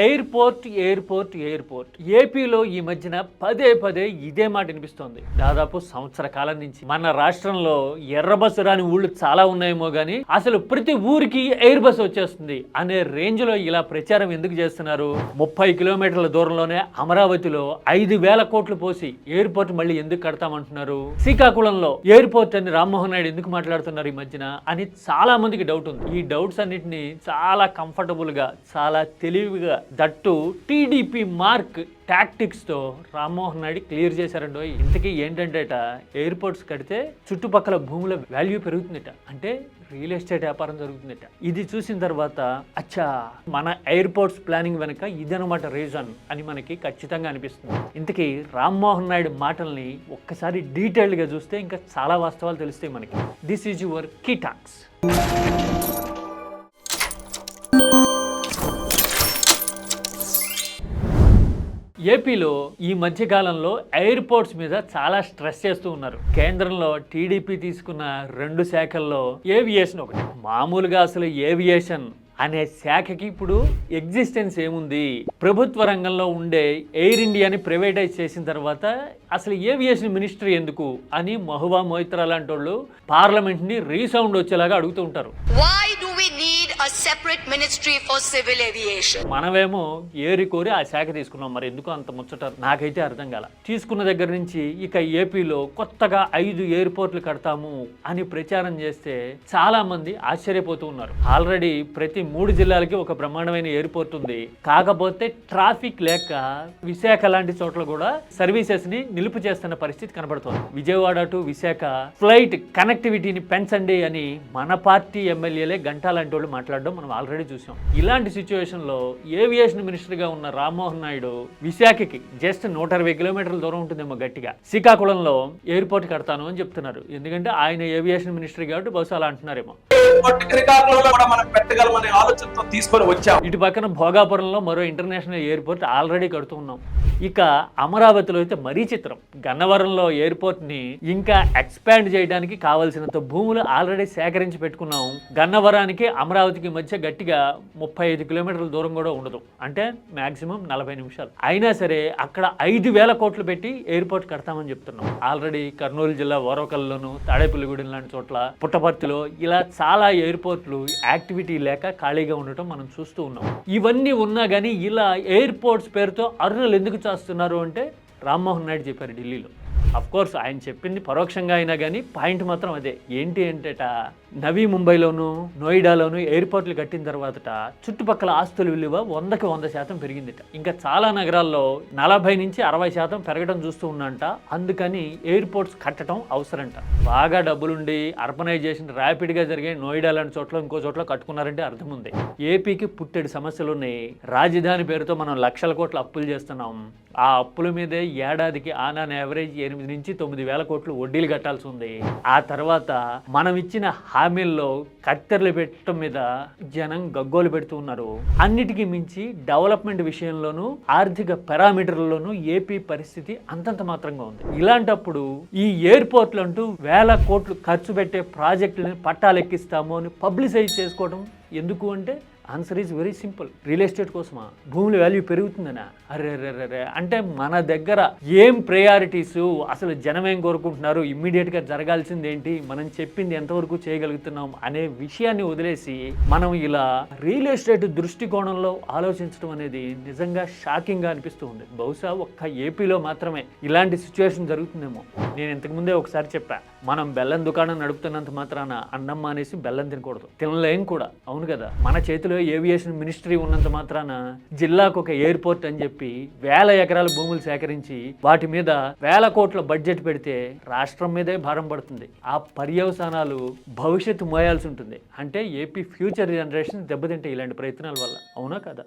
Airport ఏపీలో ఈ మధ్యన పదే ఇదే మాట వినిపిస్తోంది. దాదాపు సంవత్సర కాలం నుంచి మన రాష్ట్రంలో ఎర్ర బస్సు రాని ఊళ్ళు చాలా ఉన్నాయేమో గానీ అసలు ప్రతి ఊరికి ఎయిర్ బస్ వచ్చేస్తుంది అనే రేంజ్ లో ఇలా ప్రచారం ఎందుకు చేస్తున్నారు? 30 కిలోమీటర్ల దూరంలోనే అమరావతిలో 5,000 కోట్లు పోసి ఎయిర్పోర్ట్ మళ్ళీ ఎందుకు కడతామంటున్నారు? శ్రీకాకుళంలో ఎయిర్పోర్ట్ అని రామ్మోహన్ నాయుడు ఎందుకు మాట్లాడుతున్నారు ఈ మధ్యన అని చాలా మందికి డౌట్ ఉంది. ఈ డౌట్స్ అన్నిటిని చాలా కంఫర్టబుల్ గా, చాలా తెలివిగా, దట్టు టీడీపీ మార్క్ టాక్టిక్స్ తో రామ్మోహన్ నాయుడు క్లియర్ చేశారండో. ఇంతకీ ఏంటంటేట, ఎయిర్పోర్ట్స్ కడితే చుట్టుపక్కల భూముల వాల్యూ పెరుగుతుందట, అంటే రియల్ ఎస్టేట్ వ్యాపారం జరుగుతుందట. ఇది చూసిన తర్వాత అచ్చా మన ఎయిర్పోర్ట్స్ ప్లానింగ్ వెనక ఇదనమాట రీజన్ అని మనకి ఖచ్చితంగా అనిపిస్తుంది. ఇంతకీ రామ్మోహన్ నాయుడు మాటల్ని ఒక్కసారి డీటెయిల్డ్ గా చూస్తే ఇంకా చాలా వాస్తవాలు తెలుస్తాయి మనకి. This is your key talks. ఏపీలో ఈ మధ్యకాలంలో ఎయిర్పోర్ట్స్ మీద చాలా స్ట్రెస్ చేస్తూ ఉన్నారు. కేంద్రంలో టీడీపీ తీసుకున్న 2 శాఖల్లో ఏవియేషన్ ఒకటి. మామూలుగా అసలు ఏవియేషన్ అనే శాఖకి ఇప్పుడు ఎగ్జిస్టెన్స్ ఏముంది? ప్రభుత్వ రంగంలో ఉండే ఎయిర్ ఇండియాని ప్రైవేటైజ్ చేసిన తర్వాత అసలు ఏవియేషన్ మినిస్ట్రీ ఎందుకు అని మహువా మొయిత్రా లాంటి వాళ్ళు పార్లమెంట్ ని రీసౌండ్ వచ్చేలాగా అడుగుతూ ఉంటారు. మనమేమో ఏరి కోరి ఆ శాఖ తీసుకున్నాం, మరి ఎందుకు అంత ముచ్చట నాకైతే అర్థం కాల. తీసుకున్న దగ్గర నుంచి ఇక ఏపీలో కొత్తగా 5 ఎయిర్పోర్ట్లు కడతాము అని ప్రచారం చేస్తే చాలా మంది ఆశ్చర్యపోతూ ఉన్నారు. ఆల్రెడీ ప్రతి 3 జిల్లాలకి ఒక బ్రహ్మాండమైన ఎయిర్పోర్ట్ ఉంది. కాకపోతే ట్రాఫిక్ లేక విశాఖ లాంటి చోట్ల కూడా సర్వీసెస్ ని నిలుపు చేస్తున్న పరిస్థితి కనబడుతోంది. విజయవాడ టు విశాఖ ఫ్లైట్ కనెక్టివిటీని పెంచండి అని మన పార్టీ ఎమ్మెల్యేలే గంటా లాంటి వాళ్ళు మాట్లాడడం మనం ఆల్రెడీ చూసాం. ఇలాంటి సిచ్యువేషన్ లో ఏవియేషన్ మినిస్టర్ గా ఉన్న రామ్మోహన్ నాయుడు విశాఖకి జస్ట్ 120 కిలోమీటర్ల దూరం ఉంటుందేమో గట్టిగా శ్రీకాకుళంలో ఎయిర్పోర్ట్ కడతాను అని చెప్తున్నారు. ఎందుకంటే ఆయన ఏవియేషన్ మినిస్టర్ కాబట్టి బహుశా అలా అంటున్నారేమో. ఇటు పక్కన భోగాపురంలో మరో ఇంటర్నేషనల్ ఎయిర్పోర్ట్ ఆల్రెడీ కడుతూ ఉన్నాం. ఇక అమరావతిలో అయితే మరీ చిత్రం. గన్నవరంలో ఎయిర్పోర్ట్ ని ఇంకా ఎక్స్పాండ్ చేయడానికి కావాల్సినంత భూములు ఆల్రెడీ సేకరించి పెట్టుకున్నాం. గన్నవరానికి అమరావతికి మధ్య గట్టిగా 35 కిలోమీటర్ల దూరం కూడా ఉండదు, అంటే మాక్సిమం 40 నిమిషాలు. అయినా సరే అక్కడ 5,000 కోట్లు పెట్టి ఎయిర్పోర్ట్ కడతామని చెప్తున్నాం. ఆల్రెడీ కర్నూలు జిల్లా ఓరవకల్లోను, తాడేపల్లిగూడెం లాంటి చోట్ల, పుట్టపర్తిలో ఇలా చాలా ఎయిర్పోర్ట్లు యాక్టివిటీ లేక ఖాళీగా ఉండటం మనం చూస్తూ ఉన్నాం. ఇవన్నీ ఉన్నా కానీ ఇలా ఎయిర్పోర్ట్స్ పేరుతో అరుణులు ఎందుకు చేస్తున్నారు అంటే రామ్మోహన్ నాయుడు చెప్పారు ఢిల్లీలో. అఫ్ కోర్స్ ఆయన చెప్పింది పరోక్షంగా అయినా కానీ పాయింట్ మాత్రం అదే. ఏంటి అంటేట, నవీ ముంబైలోను, నోయిడాలోను ఎయిర్పోర్ట్లు కట్టిన తర్వాతట చుట్టుపక్కల ఆస్తుల విలువ 100కి 100% పెరిగిందిట. ఇంకా చాలా నగరాల్లో 40 నుంచి 60% పెరగడం చూస్తూ ఉన్నంట. అందుకని ఎయిర్పోర్ట్స్ కట్టడం అవసరంట. బాగా డబ్బులుండి అర్బనైజేషన్ ర్యాపిడ్గా జరిగే నోయిడా లాంటి చోట్ల ఇంకో చోట్ల కట్టుకున్నారంటే అర్థం ఉంది. ఏపీకి పుట్టెడు సమస్యలు ఉన్నాయి. రాజధాని పేరుతో మనం లక్షల కోట్ల అప్పులు చేస్తున్నాం. ఆ అప్పుల మీదే ఏడాదికి ఆన్ యావరేజ్ 8 నుంచి 9,000 కోట్లు వడ్డీలు కట్టాల్సి ఉంది. ఆ తర్వాత మనం ఇచ్చిన హామీల్లో కత్తెరలు పెట్టడం మీద జనం గగ్గోలు పెడుతూ ఉన్నారు. అన్నిటికీ మించి డెవలప్మెంట్ విషయంలోనూ ఆర్థిక పారామీటర్లలోనూ ఏపీ పరిస్థితి అంతంత మాత్రంగా ఉంది. ఇలాంటప్పుడు ఈ ఎయిర్పోర్ట్లు అంటూ 1,000 కోట్లు ఖర్చు పెట్టే ప్రాజెక్టులను పట్టాలెక్కిస్తాము అని పబ్లిసైజ్ చేసుకోవడం ఎందుకు అంటే answer is very simple. Real estate కోసమా? భూముల వాల్యూ పెరుగుతుందనా? అరే అంటే మన దగ్గర ఏం ప్రయారిటీస్, అసలు జనం ఏం కోరుకుంటున్నారు, ఇమ్మీడియట్గా జరగాల్సింది ఏంటి, మనం చెప్పింది ఎంతవరకు చేయగలుగుతున్నాం అనే విషయాన్ని వదిలేసి మనం ఇలా రియల్ ఎస్టేట్ దృష్టికోణంలో ఆలోచించడం అనేది నిజంగా షాకింగ్గా అనిపిస్తూ ఉంది. బహుశా ఒక్క ఏపీలో మాత్రమే ఇలాంటి సిచ్యువేషన్ జరుగుతుందేమో. నేను ఇంతకుముందే ఒకసారి చెప్పా, మనం బెల్లం దుకాణం నడుపుతున్నంత మాత్రాన అన్నం మానేసి బెల్లం తినకూడదు, తినలేం కూడా. అవును కదా? మన చేతిలో ఏవియేషన్ మినిస్ట్రీ ఉన్నంత మాత్రాన జిల్లాకు ఒక ఎయిర్పోర్ట్ అని చెప్పి 1,000 ఎకరాల భూములు సేకరించి వాటి మీద 1,000 కోట్ల బడ్జెట్ పెడితే రాష్ట్రం మీదే భారం పడుతుంది. ఆ పర్యవసానాలు భవిష్యత్తు మోయాల్సి ఉంటుంది. అంటే ఏపీ ఫ్యూచర్ జనరేషన్ దెబ్బతింటే ఇలాంటి ప్రయత్నాల వల్ల. అవునా కదా?